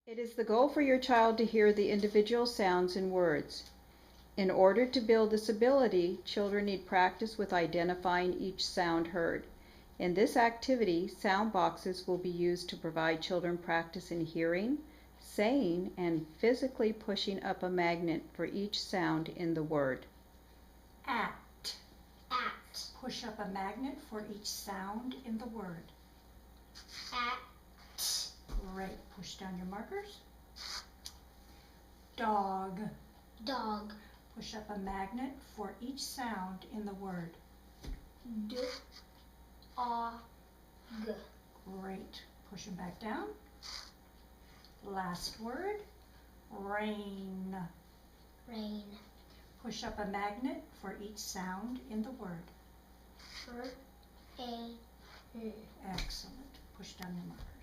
It is the goal for your child to hear the individual sounds in words. In order to build this ability, children need practice with identifying each sound heard. In this activity, sound boxes will be used to provide children practice in hearing, saying, and physically pushing up a magnet for each sound in the word. At. At. Push up a magnet for each sound in the word. At. Great. Push down your markers. Dog. Dog. Push up a magnet for each sound in the word. D. A. G. Great. Push them back down. Last word. Rain. Rain. Push up a magnet for each sound in the word. R. A. N. Excellent. Push down your markers.